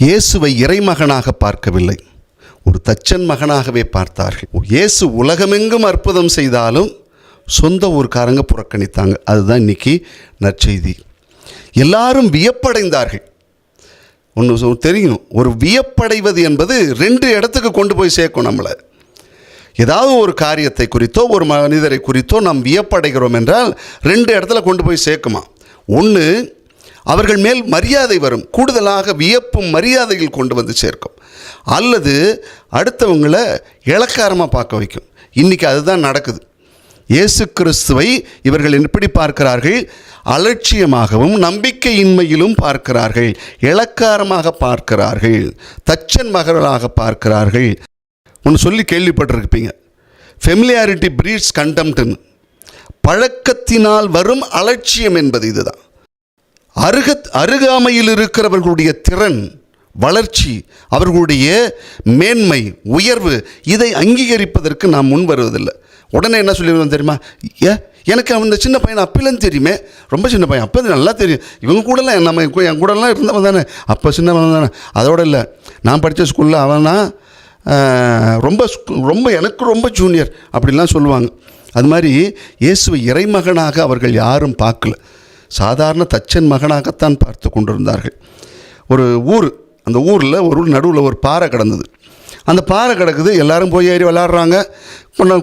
இயேசுவை இறைமகனாக பார்க்கவில்லை, ஒரு தச்சன் மகனாகவே பார்த்தார்கள். இயேசு உலகமெங்கும் அற்புதம் செய்தாலும் சொந்த ஊர்க்காரங்க புறக்கணித்தாங்க. அதுதான் இன்னைக்கு நற்செய்தி. எல்லாரும் வியப்படைந்தார்கள். ஒன்று தெரியணும், ஒரு வியப்படைவது என்பது 2 இடத்துக்கு கொண்டு போய் சேர்க்கும் நம்மளை. ஏதாவது ஒரு காரியத்தை குறித்தோ ஒரு மனிதரை குறித்தோ நாம் வியப்படைகிறோம் என்றால் 2 இடத்துல கொண்டு போய் சேர்க்குமா. ஒன்று, அவர்கள் மேல் மரியாதை வரும், கூடுதலாக வியப்பும் மரியாதையில் கொண்டு வந்து சேர்க்கும். அல்லது அடுத்தவங்களை இளக்காரமாக பார்க்க வைக்கும். இன்றைக்கி அதுதான் நடக்குது. இயேசு கிறிஸ்துவை இவர்கள் எப்படி பார்க்கிறார்கள்? அலட்சியமாகவும் நம்பிக்கையின்மையிலும் பார்க்கிறார்கள், இளக்காரமாக பார்க்கிறார்கள், தச்சன் மகளாக பார்க்கிறார்கள். ஒன்று சொல்லி கேள்விப்பட்டிருப்பீங்க, ஃபெமிலியாரிட்டி பிரீட்ஸ் கண்டெம்ப்ட்னு. பழக்கத்தினால் வரும் அலட்சியம் என்பது இதுதான். அருகாமையில் இருக்கிறவர்களுடைய திறன், வளர்ச்சி, அவர்களுடைய மேன்மை, உயர்வு, இதை அங்கீகரிப்பதற்கு நாம் முன் வருவதில்லை. உடனே என்ன சொல்லிடுவோம் தெரியுமா? எனக்கு அந்த சின்ன பையன் அப்போலேருந்து தெரியுமே, ரொம்ப சின்ன பையன், அப்போ நல்லா தெரியும், இவங்க கூடலாம் நம்ம என் கூடலாம் இருந்தவன் தானே, அப்போ சின்னவன் தானே. அதோடு இல்லை, நான் படித்த ஸ்கூலில் அவனா ரொம்ப எனக்கு ரொம்ப ஜூனியர் அப்படிலாம் சொல்லுவாங்க. அது மாதிரி இயேசுவை இறைமகனாக அவர்கள் யாரும் பார்க்கல, சாதாரண தச்சன் மகனாகத்தான் பார்த்து கொண்டிருந்தார்கள். ஒரு ஊர், அந்த ஊரில் ஒரு நடுவில் ஒரு பாறை கிடந்தது. அந்த பாறை கிடக்குது, எல்லோரும் போய் ஏறி விளாட்றாங்க,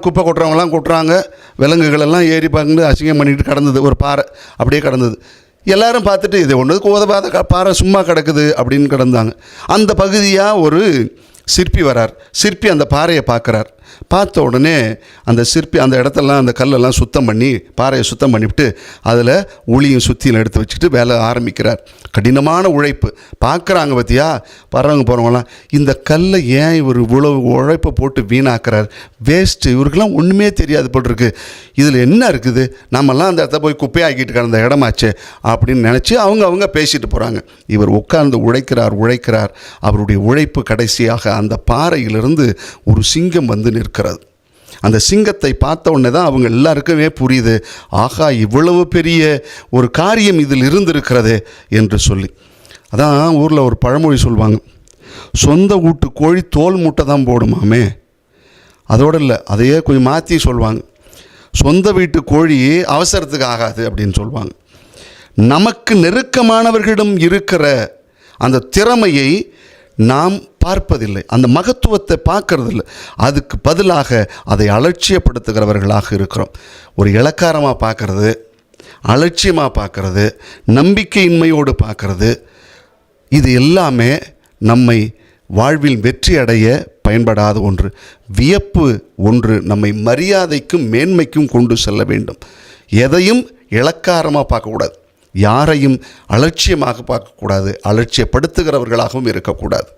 குப்பை கொட்டுறவங்களாம் கொட்டுறாங்க, விலங்குகளெல்லாம் ஏறி பார்த்து அசிங்கம் பண்ணிட்டு கிடந்தது. ஒரு பாறை அப்படியே கிடந்தது. எல்லோரும் பார்த்துட்டு இது ஒன்றுக்கு உதவாத பாறை சும்மா கிடக்குது அப்படின்னு கிடந்தாங்க. அந்த பகுதியாக ஒரு சிற்பி வரார். சிற்பி அந்த பாறையை பார்க்குறார். பார்த்த உடனே அந்த சிற்பி அந்த இடத்தெல்லாம் அந்த கல்லெல்லாம் சுத்தம் பண்ணி, பாறையை சுத்தம் பண்ணிவிட்டு அதில் உளியும் சுத்தியும் எடுத்து வச்சுக்கிட்டு வேலை ஆரம்பிக்கிறார். கடினமான உழைப்பு. பார்க்குறாங்க பார்த்தியா, வர்றவங்க போகிறவங்களாம், இந்த கல்லை ஏன் இவர் இவ்வளவு உழைப்பை போட்டு வீணாக்குறார், வேஸ்ட்டு, இவருக்கெல்லாம் ஒன்றுமே தெரியாது போட்டிருக்கு, இதில் என்ன இருக்குது, நம்மெல்லாம் அந்த இடத்த போய் குப்பையாக்கிட்டு கிடந்த இடமாச்சு அப்படின்னு நினச்சி அவங்க பேசிட்டு போகிறாங்க. இவர் உட்கார்ந்து உழைக்கிறார். அவருடைய உழைப்பு கடைசியாக அந்த பாறையிலிருந்து ஒரு சிங்கம் வந்து நிற்கிறது. அந்த சிங்கத்தை பார்த்த உடனே தான் அவங்க எல்லாருக்குமே புரியுது, ஆகா இவ்வளவு பெரிய ஒரு காரியம் இதில் இருந்திருக்கிறது என்று சொல்லி. அதான் ஊரில் ஒரு பழமொழி சொல்லுவாங்க, சொந்த வீட்டு கோழி தோல் மூட்டை தான் போடுமாமே. அதோடு இல்லை, அதையே கொஞ்சம் மாற்றி சொல்லுவாங்க, சொந்த வீட்டு கோழி அவசரத்துக்கு ஆகாது அப்படின்னு சொல்லுவாங்க. நமக்கு நெருக்கமானவர்களிடம் இருக்கிற அந்த திறமையை நாம் பார்ப்பதில்லை, அந்த மகத்துவத்தை பார்க்கறதில்லை. அதுக்கு பதிலாக அதை அலட்சியப்படுத்துகிறவர்களாக இருக்கிறோம். ஒரு இளக்காரமாக பார்க்கறது, அலட்சியமாக பார்க்கறது, நம்பிக்கையின்மையோடு பார்க்கறது, இது எல்லாமே நம்மை வாழ்வில் வெற்றி அடைய பயன்படாத ஒன்று. வியப்பு ஒன்று நம்மை மரியாதைக்கும் மேன்மைக்கும் கொண்டு செல்ல வேண்டும். எதையும் இளக்காரமாக பார்க்கக்கூடாது, யாரையும் அலட்சியமாக பார்க்கக்கூடாது, அலட்சியப்படுத்துகிறவர்களாகவும் இருக்கக்கூடாது.